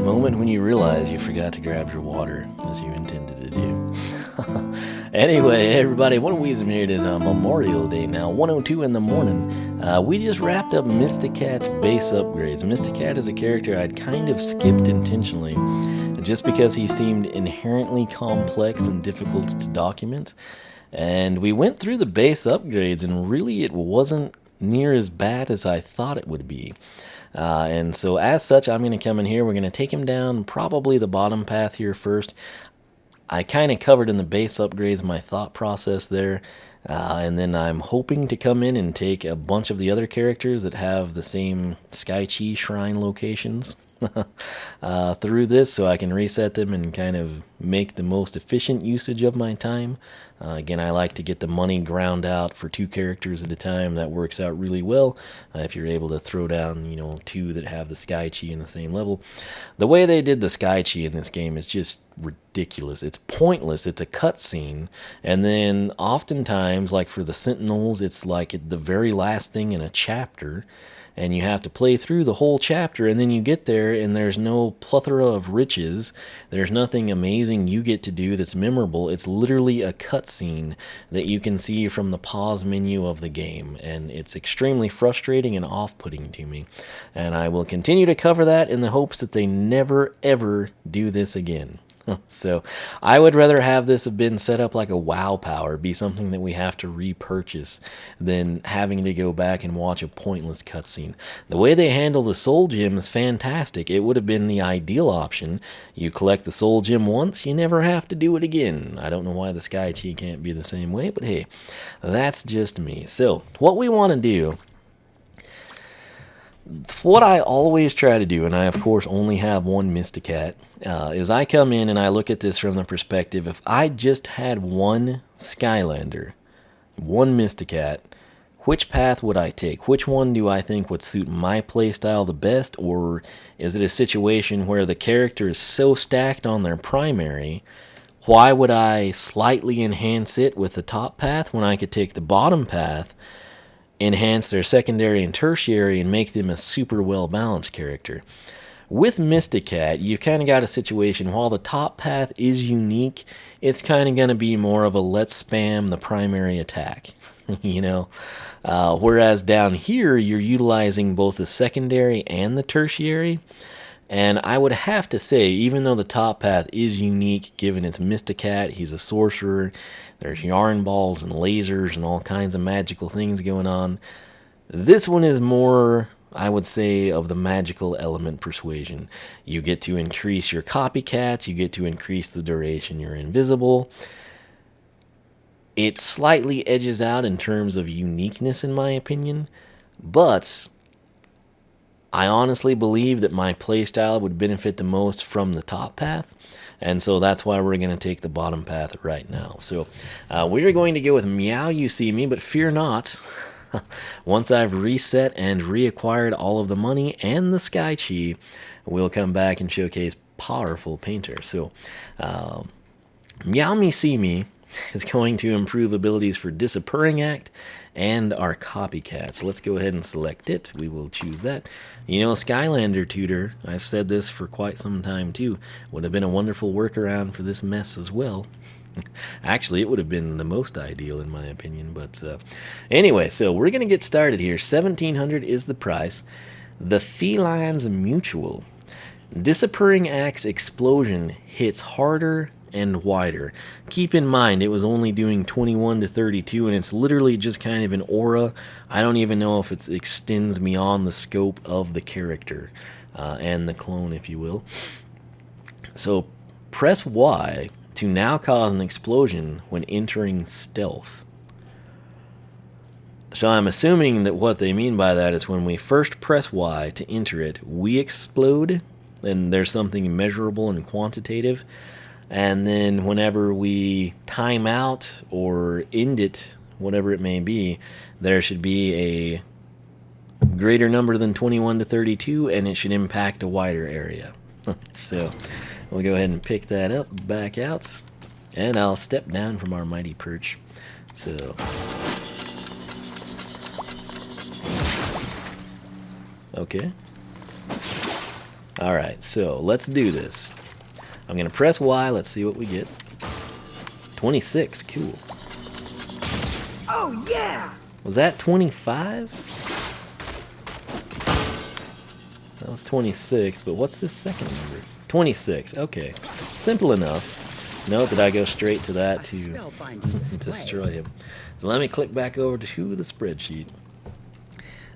moment when you realize you forgot to grab your water as you intended to do. Anyway, hey everybody, what a Wiisdom here. It is Memorial Day now, 1:02 in the morning. We just wrapped up Mysticat's base upgrades. Mysticat is a character I'd kind of skipped intentionally, just because he seemed inherently complex and difficult to document. And we went through the base upgrades, and really it wasn't near as bad as I thought it would be. And so as such, I'm going to come in here. We're going to take him down probably the bottom path here first. I kind of covered in the base upgrades my thought process there. And then I'm hoping to come in and take a bunch of the other characters that have the same Sky Chi Shrine locations through this, so I can reset them and kind of make the most efficient usage of my time. Again, I like to get the money ground out for 2 characters at a time. That works out really well if you're able to throw down, 2 that have the Sky Chi in the same level. The way they did the Sky Chi in this game is just ridiculous. It's pointless. It's a cutscene, and then oftentimes, like for the Sentinels, it's like the very last thing in a chapter, and you have to play through the whole chapter, and then you get there and there's no plethora of riches. There's nothing amazing you get to do that's memorable. It's literally a cutscene that you can see from the pause menu of the game, and it's extremely frustrating and off-putting to me. And I will continue to cover that in the hopes that they never ever do this again. So I would rather have this have been set up like a WoW power, be something that we have to repurchase, than having to go back and watch a pointless cutscene. The way they handle the soul gem is fantastic. It would have been the ideal option. You collect the soul gem once, you never have to do it again. I don't know why the Sky Chi can't be the same way, but hey, that's just me. So what we want to do, what I always try to do, and I of course only have one Mysticat, is I come in and I look at this from the perspective, if I just had one Skylander, one Mysticat, which path would I take? Which one do I think would suit my playstyle the best? Or is it a situation where the character is so stacked on their primary, why would I slightly enhance it with the top path when I could take the bottom path, enhance their secondary and tertiary, and make them a super well balanced character? With Mysticat, you've kind of got a situation, while the top path is unique, it's kind of going to be more of a let's spam the primary attack, whereas down here you're utilizing both the secondary and the tertiary. And I would have to say, even though the top path is unique, given it's Mysticat, he's a sorcerer, there's yarn balls and lasers and all kinds of magical things going on, this one is more, I would say, of the magical element persuasion. You get to increase your copycats, you get to increase the duration you're invisible. It slightly edges out in terms of uniqueness, in my opinion, but I honestly believe that my playstyle would benefit the most from the top path, and so that's why we're going to take the bottom path right now. So we're going to go with Meow You See Me, but fear not. Once I've reset and reacquired all of the money and the Sky Chi, we'll come back and showcase powerful painter. So Meow You See Me is going to improve abilities for Disappearing Act and our copycats. Let's go ahead and select it. We will choose that. Skylander Tutor, I've said this for quite some time too, would have been a wonderful workaround for this mess as well. Actually, it would have been the most ideal in my opinion, but anyway, so we're going to get started here. 1,700 is the price. The Feline's Mutual. Disappearing Axe Explosion hits harder and wider. Keep in mind, it was only doing 21 to 32, and it's literally just kind of an aura. I don't even know if it extends beyond the scope of the character and the clone, if you will. So press Y to now cause an explosion when entering stealth. So I'm assuming that what they mean by that is when we first press Y to enter it, we explode, and there's something measurable and quantitative. And then whenever we time out or end it, whatever it may be, there should be a greater number than 21 to 32, and it should impact a wider area. So we'll go ahead and pick that up, back out, and I'll step down from our mighty perch. So okay. Alright, so let's do this. I'm going to press Y. Let's see what we get. 26. Cool. Oh, yeah! Was that 25? That was 26, but what's this second number? 26. Okay. Simple enough. Note that I go straight to that to destroy him. So let me click back over to the spreadsheet.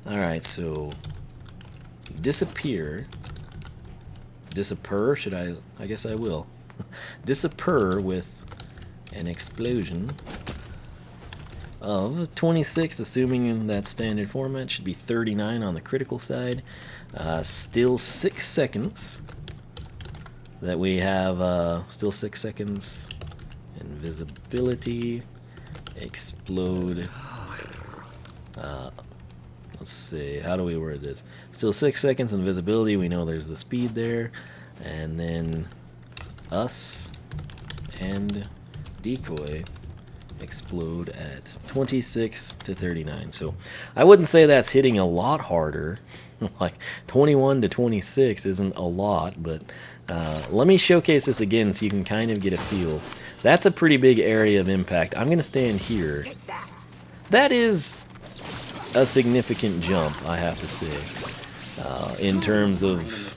Alright, so disappear. Disappear, should I guess I will. Disappear with an explosion of 26, assuming in that standard format, should be 39 on the critical side. Still 6 seconds. That we have, still 6 seconds. Invisibility. Explode. Let's see, how do we word this? Still 6 seconds invisibility, we know there's the speed there. And then us and decoy explode at 26 to 39. So I wouldn't say that's hitting a lot harder. Like 21 to 26 isn't a lot, but let me showcase this again so you can kind of get a feel. That's a pretty big area of impact. I'm going to stand here. That is a significant jump, I have to say, in terms of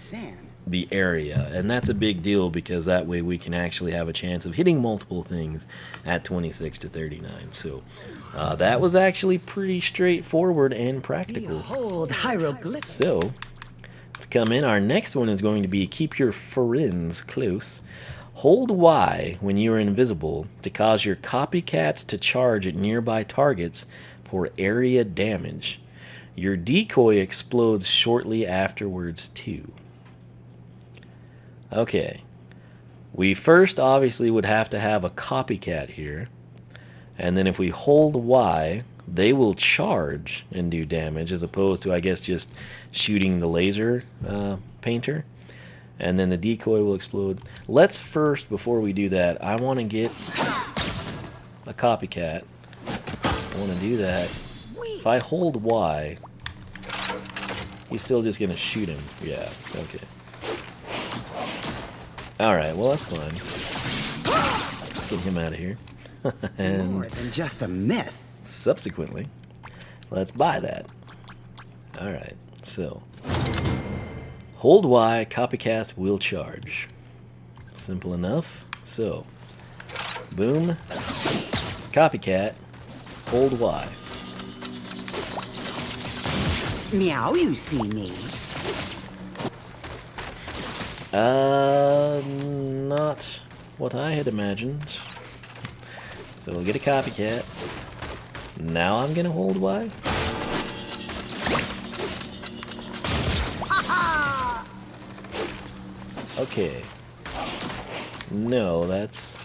the area, and that's a big deal because that way we can actually have a chance of hitting multiple things at 26 to 39. So that was actually pretty straightforward and practical. Behold hieroglyphs. So let's come in. Our next one is going to be keep your friends close. Hold Y when you are invisible to cause your copycats to charge at nearby targets for area damage. Your decoy explodes shortly afterwards too. Okay, we first obviously would have to have a copycat here, and then if we hold Y, they will charge and do damage as opposed to, I guess, just shooting the laser painter, and then the decoy will explode. Let's first, before we do that, I want to get a copycat. I want to do that. If I hold Y, he's still just going to shoot him. Yeah, okay. Alright, well that's fine. Let's get him out of here. And more than just a myth. Subsequently, let's buy that. Alright, so hold Y, copycats will charge. Simple enough. So, boom, copycat, hold Y. Meow You See Me. Not what I had imagined. So we'll get a copycat. Now I'm gonna hold Y. Okay. No, that's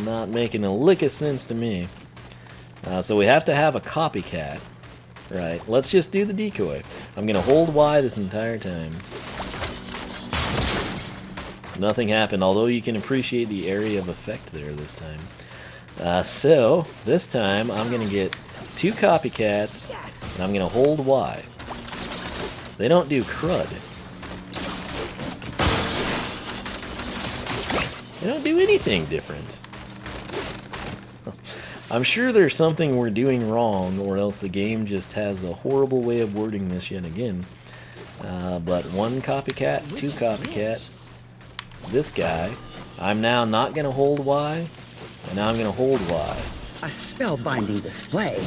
not making a lick of sense to me. So we have to have a copycat. Right, let's just do the decoy. I'm gonna hold Y this entire time. Nothing happened, although you can appreciate the area of effect there this time. So, this time I'm going to get 2 copycats, and I'm going to hold Y. They don't do crud. They don't do anything different. I'm sure there's something we're doing wrong, or else the game just has a horrible way of wording this yet again. But 1 copycat, 2 copycat. This guy, I'm now not going to hold Y, and now I'm going to hold Y. A spellbinding display.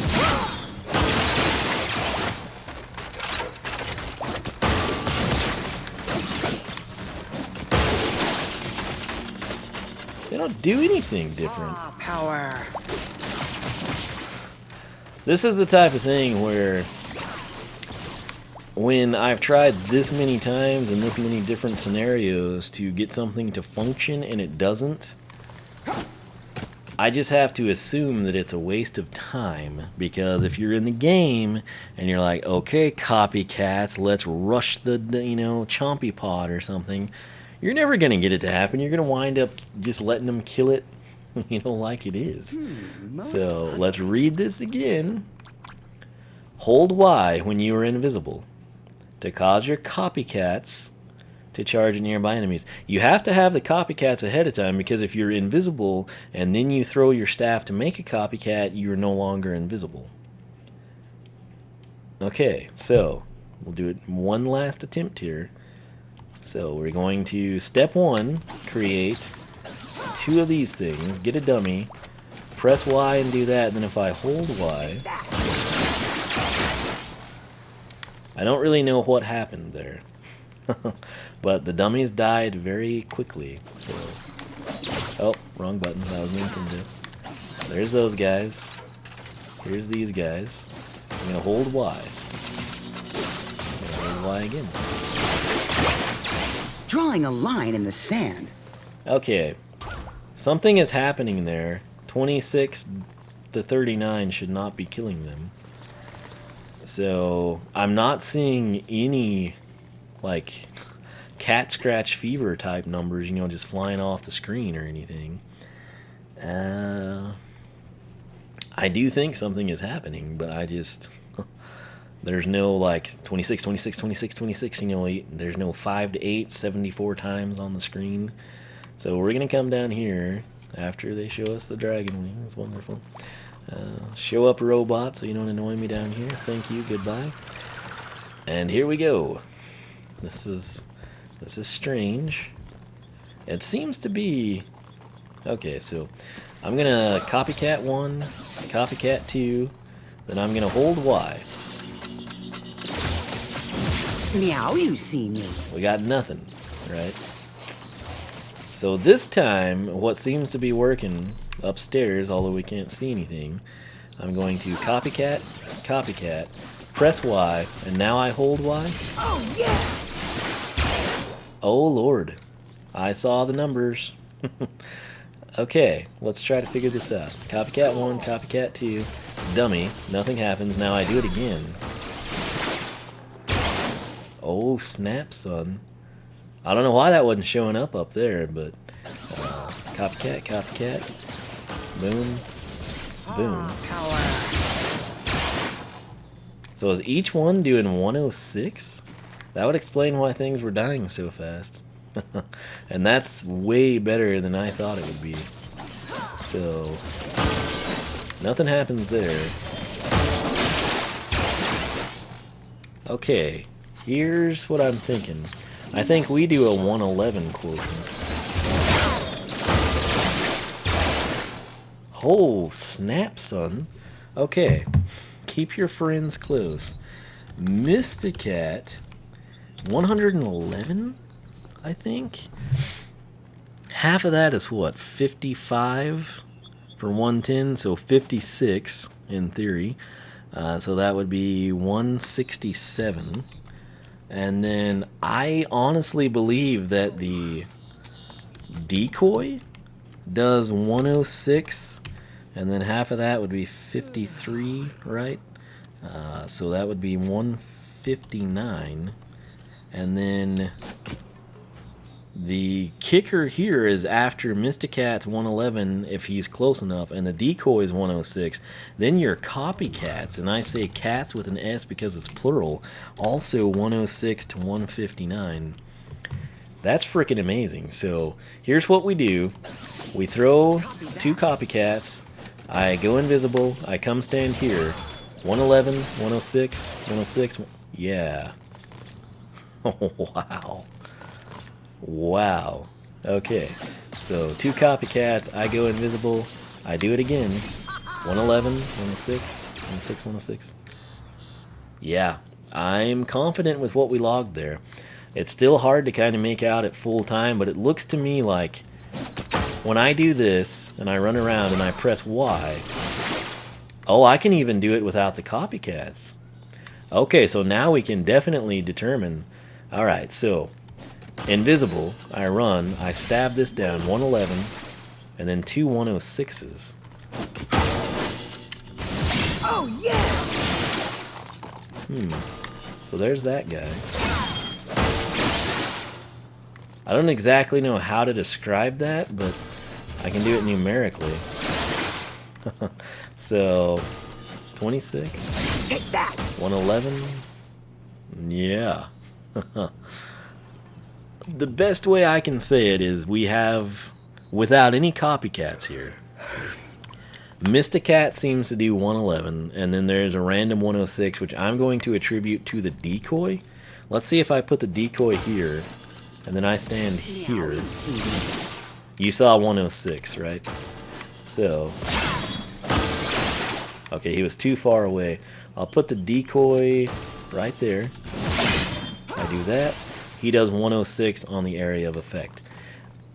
They don't do anything different. Power. This is the type of thing where when I've tried this many times in this many different scenarios to get something to function and it doesn't, I just have to assume that it's a waste of time, because if you're in the game and you're like, okay, copycats, let's rush the chompy pod or something, you're never going to get it to happen. You're going to wind up just letting them kill it, like it is. So let's read this again. Hold Y when you are invisible to cause your copycats to charge at nearby enemies. You have to have the copycats ahead of time, because if you're invisible and then you throw your staff to make a copycat, you're no longer invisible. Okay, so we'll do it one last attempt here. So we're going to, step 1, create 2 of these things, get a dummy, press Y and do that, and then if I hold Y, I don't really know what happened there. But the dummies died very quickly, so... Oh, wrong button. That was Nintendo. There's those guys. Here's these guys. I'm gonna hold Y. I'm gonna hold Y again. Drawing a line in the sand. Okay. Something is happening there. 26 to 39 should not be killing them. So, I'm not seeing any, like, cat scratch fever type numbers, you know, just flying off the screen or anything. I do think something is happening, but I just... There's no, like, 26, 26, 26, 26, you know, there's no 5 to 8, 74 times on the screen. So we're going to come down here after they show us the dragon wings. Wonderful. Show up a robot so you don't annoy me down here. Thank you, goodbye. And here we go. This is strange. It seems to be... Okay, so I'm going to copycat 1, copycat 2, then I'm going to hold Y. Meow You See Me. We got nothing, right? So this time, what seems to be working upstairs, although we can't see anything, I'm going to copycat, copycat, press Y, and now I hold Y. Oh, yeah! Oh, Lord. I saw the numbers. Okay, let's try to figure this out. Copycat 1, copycat 2, dummy, nothing happens. Now I do it again. Oh, snap, son. I don't know why that wasn't showing up there, but... copycat, copycat. Boom. Boom. So is each one doing 106? That would explain why things were dying so fast. And that's way better than I thought it would be. So... nothing happens there. Okay. Here's what I'm thinking. I think we do a 111 quotient. Oh, snap, son. Okay. Keep your friends close. Mysticat, 111, I think? Half of that is what? 55 for 110, so 56 in theory. So that would be 167. And then I honestly believe that the decoy does 106, and then half of that would be 53, right? So that would be 159. And then the kicker here is after Mysticat's 111, if he's close enough, and the decoy is 106, then your copycats, and I say cats with an S because it's plural, also 106 to 159. That's freaking amazing. So here's what we do. We throw 2 copycats, I go invisible, I come stand here, 111, 106, 106, yeah. Oh, wow. Wow. Okay. So 2 copycats, I go invisible, I do it again. 111, 106, 106, 106. Yeah, I'm confident with what we logged there. It's still hard to kind of make out at full time, but it looks to me like when I do this and I run around and I press Y, oh, I can even do it without the copycats. Okay, so now we can definitely determine. Alright, so invisible, I run, I stab this down, 111, and then 2 106s. Oh, yeah! So there's that guy. I don't exactly know how to describe that, but I can do it numerically. So, 26, Take that! 111, Yeah. The best way I can say it is we have, without any copycats here, Mysticat seems to do 111, and then there's a random 106, which I'm going to attribute to the decoy. Let's see if I put the decoy here, and then I stand here. You saw 106, right? So, okay, he was too far away. I'll put the decoy right there. I do that. He does 106 on the area of effect.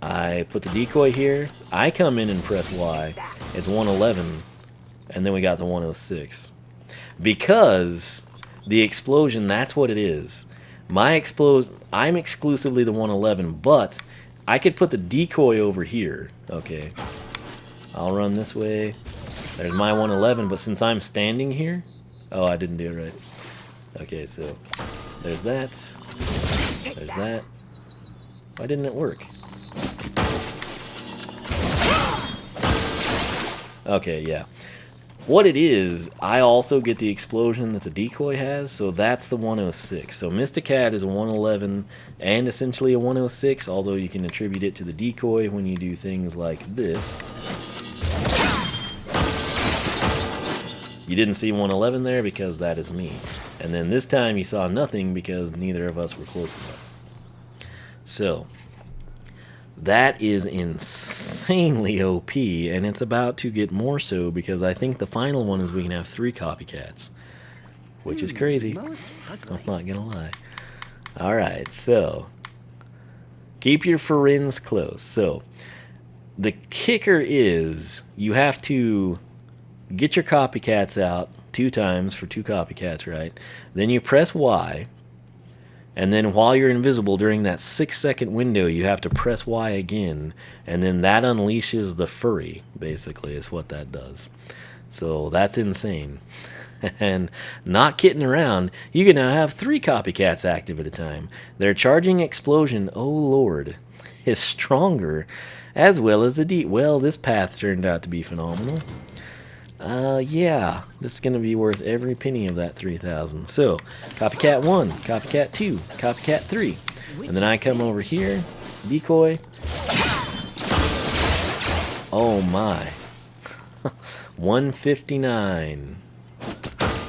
I put the decoy here. I come in and press Y. It's 111, and then we got the 106. Because the explosion, that's what it is. I'm exclusively the 111, but I could put the decoy over here. Okay. I'll run this way. There's my 111, but since I'm standing here... Oh, I didn't do it right. Okay, so there's that. There's that. Why didn't it work? Okay, yeah. What it is, I also get the explosion that the decoy has, so that's the 106. So Mysticat is a 111 and essentially a 106, although you can attribute it to the decoy when you do things like this. You didn't see 111 there because that is me. And then this time you saw nothing because neither of us were close enough. So, that is insanely OP, and it's about to get more so because I think the final one is we can have 3 copycats. Which is crazy. I'm not gonna lie. Alright, so keep your friends close. So, the kicker is you have to get your copycats out 2 times for 2 copycats, right? Then you press Y. And then while you're invisible during that 6-second window, you have to press Y again, and then that unleashes the furry, basically, is what that does. So that's insane. And not kidding around, you can now have 3 copycats active at a time. Their charging explosion, oh lord, is stronger, as well as the well, this path turned out to be phenomenal. Yeah, this is going to be worth every penny of that 3,000. So, copycat 1, copycat 2, copycat 3. And then I come over here, decoy. Oh my. 159.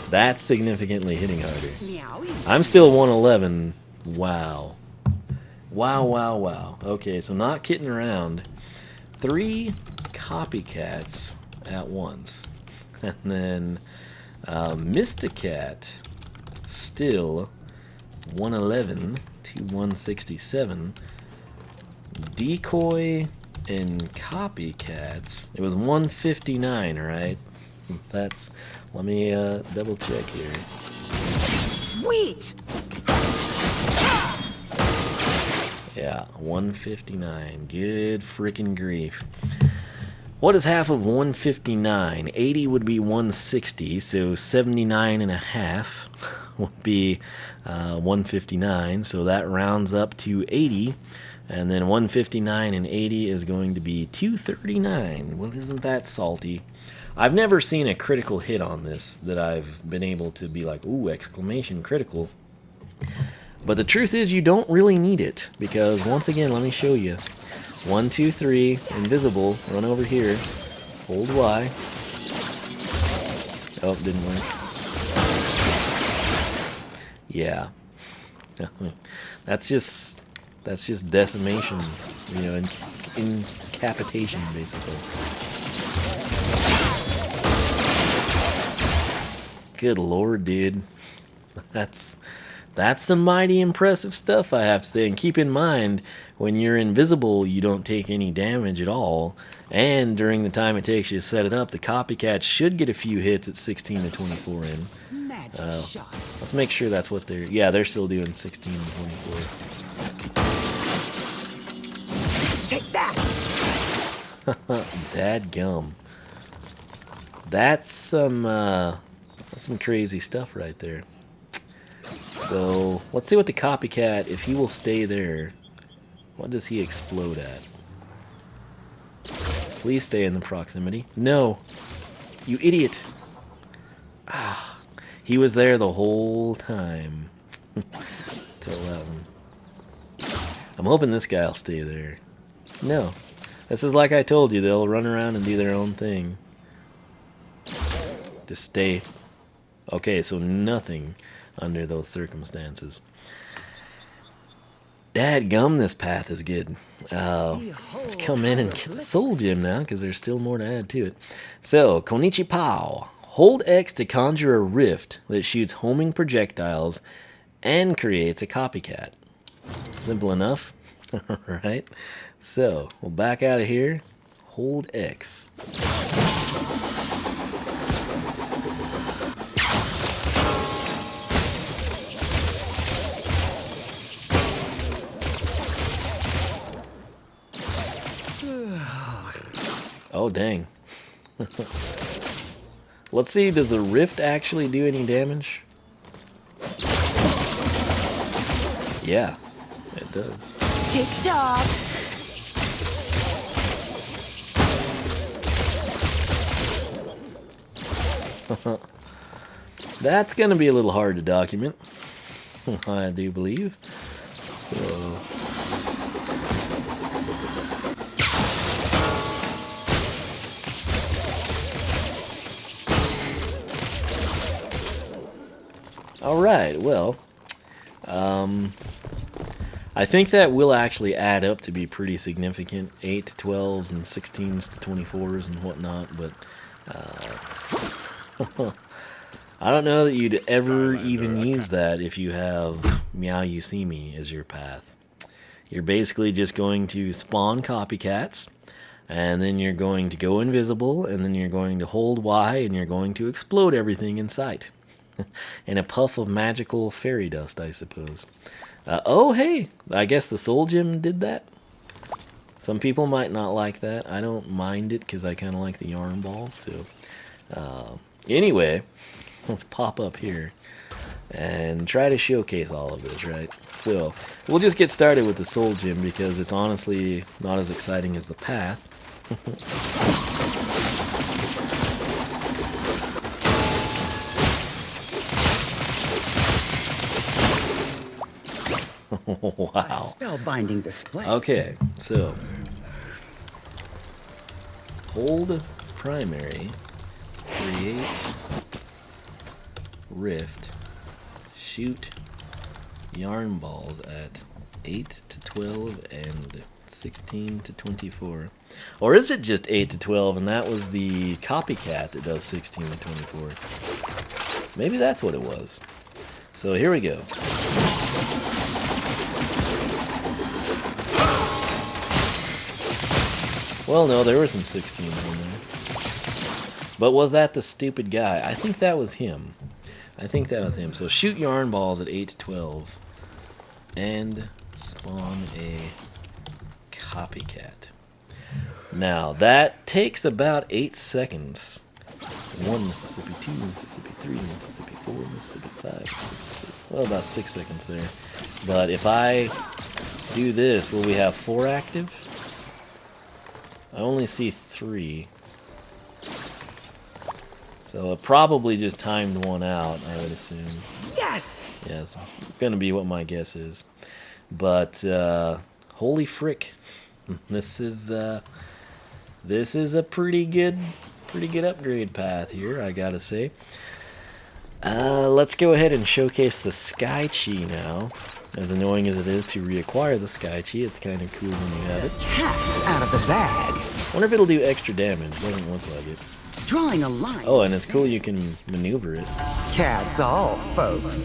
That's significantly hitting harder. I'm still 111. Wow. Wow, wow, wow. Okay, so not kidding around. 3 copycats at once. And then Mysticat still 111 to 167. Decoy and copycats. It was 159, right? That's. Let me double check here. Sweet. Yeah, 159. Good freaking grief. What is half of 159? 80 would be 160, so 79 and a half would be 159, so that rounds up to 80, and then 159 and 80 is going to be 239. Well, isn't that salty? I've never seen a critical hit on this that I've been able to be like, ooh, exclamation critical. But the truth is you don't really need it, because once again, let me show you. 1, 2, 3, invisible, run over here, hold Y. Oh, didn't work. Yeah. That's just decimation, you know, incapitation, basically. Good lord, dude. That's some mighty impressive stuff, I have to say. And keep in mind, when you're invisible, you don't take any damage at all. And during the time it takes you to set it up, the copycats should get a few hits at 16 to 24 in. Magic shot. Let's make sure that's what they're... Yeah, they're still doing 16 to 24. Take that! Dadgum. That's some crazy stuff right there. So, let's see what the copycat, if he will stay there, what does he explode at? Please stay in the proximity. No! You idiot! Ah, he was there the whole time. Tell that one. I'm hoping this guy will stay there. No. This is like I told you, they'll run around and do their own thing. Just stay. Okay, so nothing under those circumstances. Dadgum, this path is good. Let's come in and get the soul gem now, because there's still more to add to it. So, Konichi Pow. Hold X to conjure a rift that shoots homing projectiles and creates a copycat. Simple enough. Alright. So, we'll back out of here. Hold X. Oh, dang. Let's see, does the rift actually do any damage? Yeah, it does. Tick-tock. That's going to be a little hard to document, I do believe. So... Alright, well, I think that will actually add up to be pretty significant. 8 to 12s and 16s to 24s and whatnot, but I don't know that you'd ever even use that if you have Meow You See Me as your path. You're basically just going to spawn copycats, and then you're going to go invisible, and then you're going to hold Y, and you're going to explode everything in sight. In a puff of magical fairy dust, I suppose. Oh, hey! I guess the soul gem did that. Some people might not like that. I don't mind it because I kind of like the yarn balls. So, anyway, let's pop up here and try to showcase all of this, right? So, we'll just get started with the soul gem because it's honestly not as exciting as the path. Wow. Spellbinding display. Okay, so hold primary, create rift, shoot yarn balls at 8 to 12 and 16 to 24. Or is it just 8 to 12 and that was the copycat that does 16 to 24? Maybe that's what it was. So here we go. Well, no, there were some 16s in there. But was that the stupid guy? I think that was him. I think that was him. So shoot yarn balls at 8 to 12. And spawn a copycat. Now, that takes about 8 seconds. 1 Mississippi, 2 Mississippi, 3 Mississippi, 4 Mississippi, 5 Mississippi. Well, about 6 seconds there. But if I do this, will we have 4 active? I only see 3. So it probably just timed one out, I would assume. Yes! Yeah, it's going to be what my guess is. But, holy frick. This is a pretty good upgrade path here, I gotta say. Let's go ahead and showcase the Sky Chi now. As annoying as it is to reacquire the Sky Chi, it's kind of cool when you have it. Cat's out of the bag. Wonder if it'll do extra damage. Doesn't look like it. Drawing a line. Oh, and it's cool you can maneuver it. Cat's all, folks.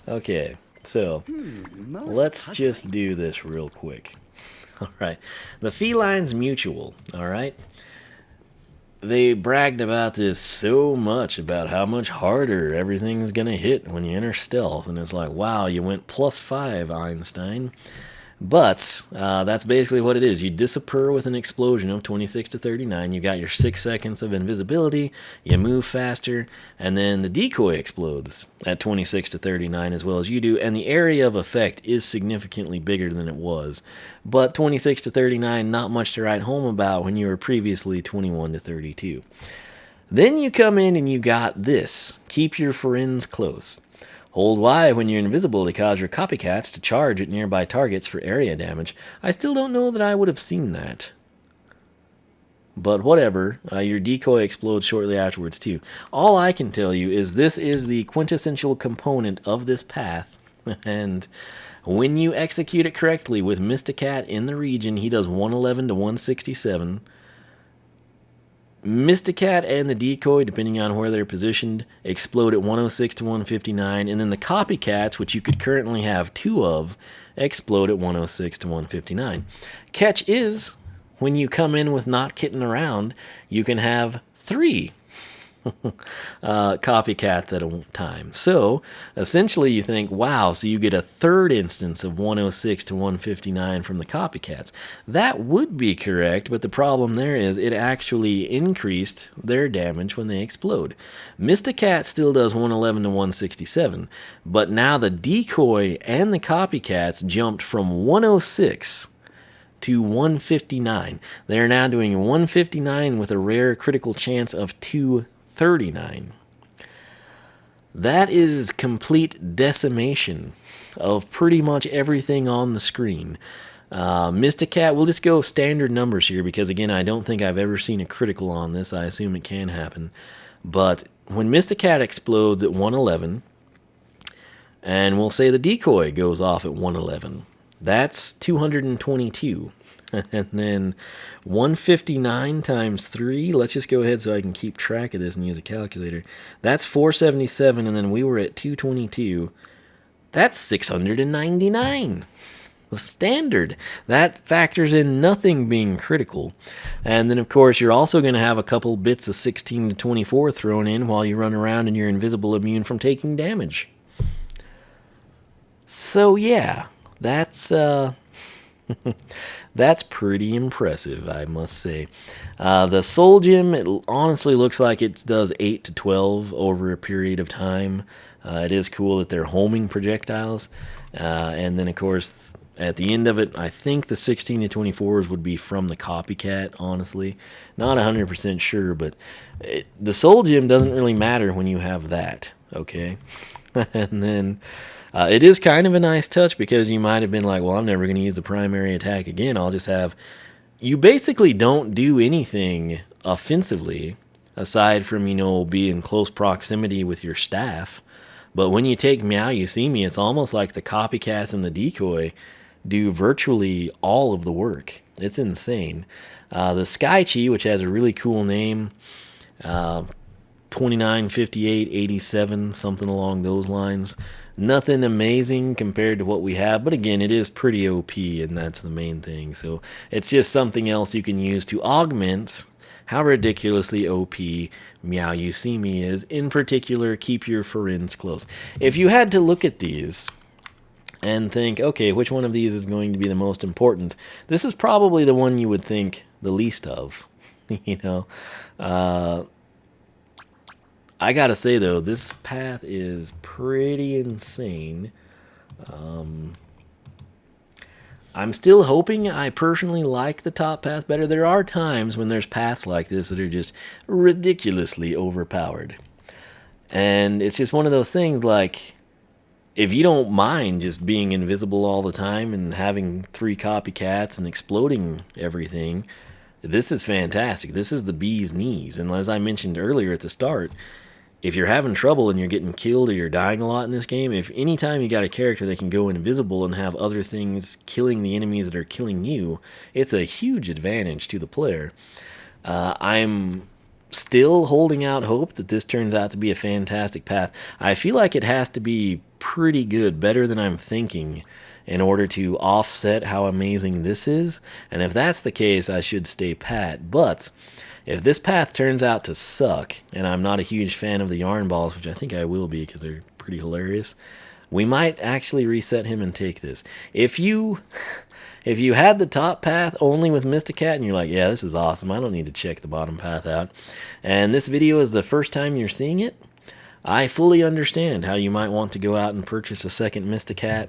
Okay, so let's just do this real quick. Alright, the Felines Mutual, alright? They bragged about this so much, about how much harder everything's gonna hit when you enter stealth, and it's like, wow, you went +5, Einstein. But that's basically what it is. You disappear with an explosion of 26 to 39. You got your 6 seconds of invisibility. You move faster, and then the decoy explodes at 26 to 39 as well as you do. And the area of effect is significantly bigger than it was. But 26 to 39, not much to write home about when you were previously 21 to 32. Then you come in and you got this. Keep your friends close. Hold Y when you're invisible to cause your copycats to charge at nearby targets for area damage. I still don't know that I would have seen that. But whatever, your decoy explodes shortly afterwards too. All I can tell you is this is the quintessential component of this path. And when you execute it correctly with Mysticat in the region, he does 111 to 167. Mysticat and the decoy, depending on where they're positioned, explode at 106 to 159, and then the copycats, which you could currently have 2 of, explode at 106 to 159. Catch is, when you come in with not kidding around, you can have 3 copycats at a time. So essentially you think, wow, so you get a third instance of 106 to 159 from the copycats. That would be correct, but the problem there is it actually increased their damage when they explode. Mysticat still does 111 to 167, but now the decoy and the copycats jumped from 106 to 159. They are now doing 159 with a rare critical chance of 239. That is complete decimation of pretty much everything on the screen. Mysticat, we'll just go standard numbers here because, again, I don't think I've ever seen a critical on this. I assume it can happen. But when Mysticat explodes at 111, and we'll say the decoy goes off at 111, that's 222. And then 159 times 3, let's just go ahead so I can keep track of this and use a calculator. That's 477, and then we were at 222. That's 699. Standard. That factors in nothing being critical. And then, of course, you're also going to have a couple bits of 16 to 24 thrown in while you run around and you're invisible, immune from taking damage. So, yeah, that's that's pretty impressive, I must say. The Soul Gem, it honestly looks like it does 8 to 12 over a period of time. It is cool that they're homing projectiles. And then, of course, at the end of it, I think the 16 to 24s would be from the copycat, honestly. Not 100% sure, but the Soul Gem doesn't really matter when you have that, okay? And then it is kind of a nice touch because you might have been like, well, I'm never going to use the primary attack again. I'll just have... You basically don't do anything offensively aside from, be in close proximity with your staff. But when you take Meow You See Me, it's almost like the copycats and the decoy do virtually all of the work. It's insane. The Sky Chi, which has a really cool name, 29, 58, 87, something along those lines. Nothing amazing compared to what we have, but again, it is pretty OP, and that's the main thing. So it's just something else you can use to augment how ridiculously OP Meow You See Me is. In particular, keep your friends close. If you had to look at these and think, okay, which one of these is going to be the most important, this is probably the one you would think the least of. I gotta say, though, this path is pretty insane. I'm still hoping I personally like the top path better. There are times when there's paths like this that are just ridiculously overpowered. And it's just one of those things, like, if you don't mind just being invisible all the time and having 3 copycats and exploding everything, this is fantastic. This is the bee's knees. And as I mentioned earlier at the start, if you're having trouble and you're getting killed or you're dying a lot in this game, if anytime you got a character that can go invisible and have other things killing the enemies that are killing you, it's a huge advantage to the player. I'm still holding out hope that this turns out to be a fantastic path. I feel like it has to be pretty good, better than I'm thinking, in order to offset how amazing this is. And if that's the case, I should stay pat. But if this path turns out to suck, and I'm not a huge fan of the yarn balls, which I think I will be because they're pretty hilarious, we might actually reset him and take this. If you had the top path only with Mysticat and you're like, yeah, this is awesome, I don't need to check the bottom path out, and this video is the first time you're seeing it, I fully understand how you might want to go out and purchase a second Mysticat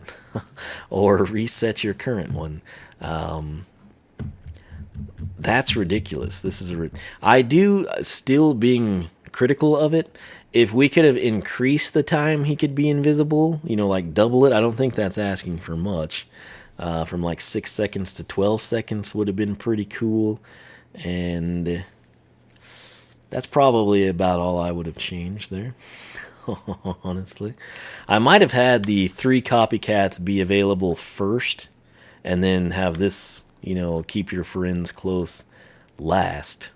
or reset your current one. That's ridiculous. I do still being critical of it. if we could have increased the time he could be invisible, you know, like double it, I don't think that's asking for much. From like 6 seconds to 12 seconds would have been pretty cool. And that's probably about all I would have changed there. Honestly, I might have had the 3 copycats be available first, and then have this, you know, keep your friends close last.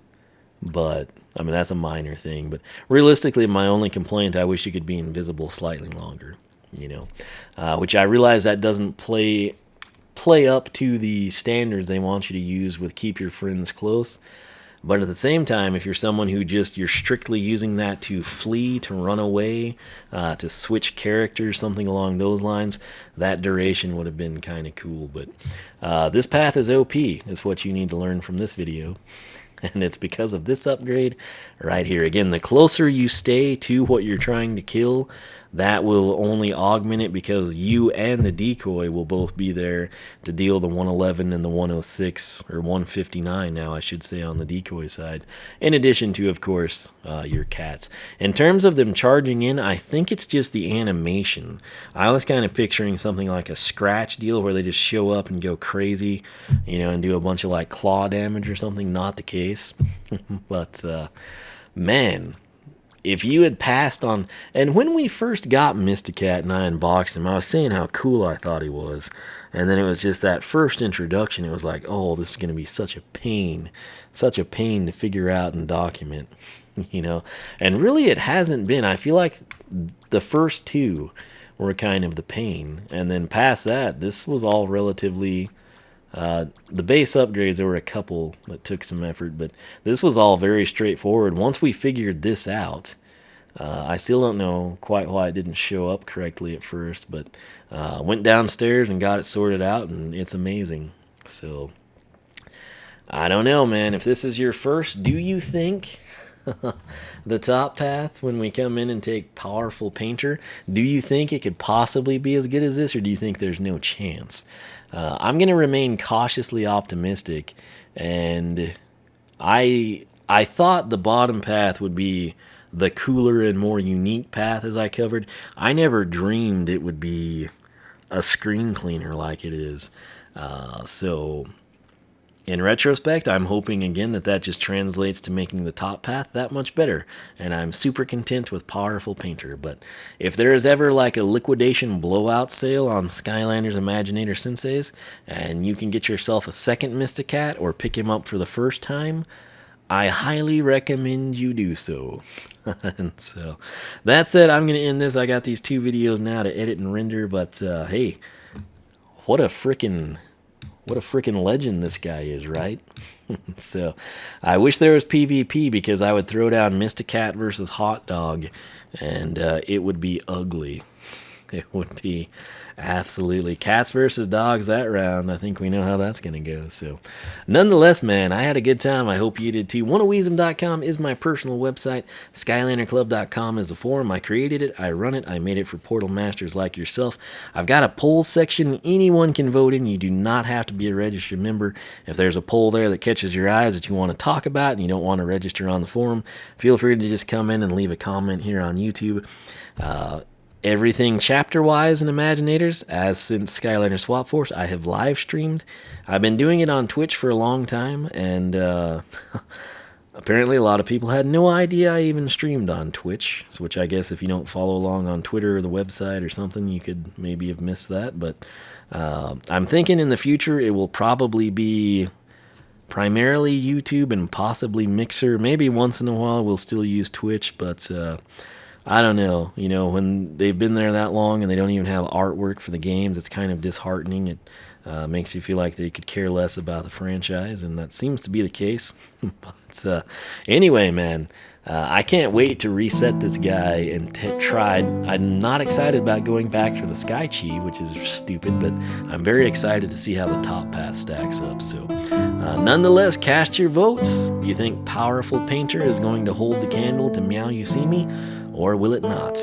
But I mean, that's a minor thing. But realistically, my only complaint, I wish you could be invisible slightly longer. You know, which I realize that doesn't play up to the standards they want you to use with keep your friends close. But at the same time, if you're someone who you're strictly using that to flee, to run away, to switch characters, something along those lines, that duration would have been kind of cool. But this path is OP, is what you need to learn from this video. And it's because of this upgrade right here. Again, the closer you stay to what you're trying to kill, that will only augment it, because you and the decoy will both be there to deal the 111 and the 106, or 159 now, I should say, on the decoy side. In addition to, of course, your cats. In terms of them charging in, I think it's just the animation. I was kind of picturing something like a Scratch deal where they just show up and go crazy, you know, and do a bunch of like claw damage or something. Not the case. But, man, if you had passed on, and when we first got Mysticat and I unboxed him, I was saying how cool I thought he was, and then it was just that first introduction, it was like, oh, this is going to be such a pain to figure out and document, you know, and really it hasn't been. I feel like the first 2 were kind of the pain, and then past that, this was all relatively... the base upgrades, there were a couple that took some effort, but this was all very straightforward. Once we figured this out, I still don't know quite why it didn't show up correctly at first, but went downstairs and got it sorted out, and it's amazing. So, I don't know, man. If this is your first, do you think the top path, when we come in and take Powerful Painter, do you think it could possibly be as good as this, or do you think there's no chance? I'm going to remain cautiously optimistic, and I thought the bottom path would be the cooler and more unique path, as I covered. I never dreamed it would be a screen cleaner like it is. So, in retrospect, I'm hoping again that just translates to making the top path that much better, and I'm super content with Powerful Painter. But if there is ever like a liquidation blowout sale on Skylanders Imaginator Senseis, and you can get yourself a second Mysticat or pick him up for the first time, I highly recommend you do so. And so, that said, I'm going to end this. I got these 2 videos now to edit and render, but hey, what a freaking legend this guy is, right? So, I wish there was PvP, because I would throw down Mysticat versus Hot Dog, and it would be ugly. It would be absolutely cats versus dogs that round. I think we know how that's going to go. So, nonetheless, man, I had a good time. I hope you did too. Wiisdom.com is my personal website. SkylanderClub.com is the forum. I created it. I run it. I made it for Portal Masters like yourself. I've got a poll section. Anyone can vote in. You do not have to be a registered member. If there's a poll there that catches your eyes that you want to talk about and you don't want to register on the forum, feel free to just come in and leave a comment here on YouTube. Everything chapter-wise in Imaginators, as since Skylander Swap Force, I have live streamed. I've been doing it on Twitch for a long time, and apparently a lot of people had no idea I even streamed on Twitch, which I guess if you don't follow along on Twitter or the website or something, you could maybe have missed that. But I'm thinking in the future it will probably be primarily YouTube and possibly Mixer. Maybe once in a while we'll still use Twitch, but... I don't know, you know, when they've been there that long and they don't even have artwork for the games, it's kind of disheartening. It makes you feel like they could care less about the franchise, and that seems to be the case. But anyway, man, I can't wait to reset this guy and try. I'm not excited about going back for the Sky Chi, which is stupid, but I'm very excited to see how the top path stacks up. So, nonetheless, cast your votes. Do you think Powerful Painter is going to hold the candle to Meow You See Me? Or will it not?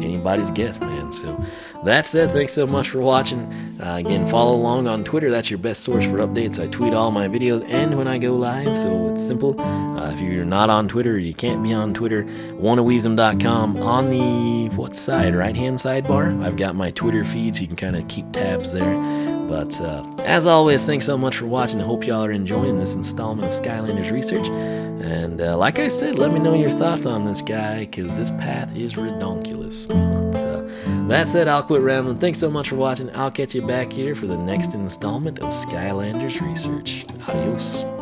Anybody's guess, man. So that said, thanks so much for watching. Again, follow along on Twitter. That's your best source for updates. I tweet all my videos and when I go live, so it's simple. If you're not on Twitter, you can't be on Twitter, oneofwisdom.com. On the, what side? Right-hand sidebar, I've got my Twitter feed, so you can kind of keep tabs there. But as always, thanks so much for watching. I hope y'all are enjoying this installment of Skylanders Research. And like I said, let me know your thoughts on this guy, because this path is redonkulous. That said, I'll quit rambling. Thanks so much for watching. I'll catch you back here for the next installment of Skylanders Research. Adios.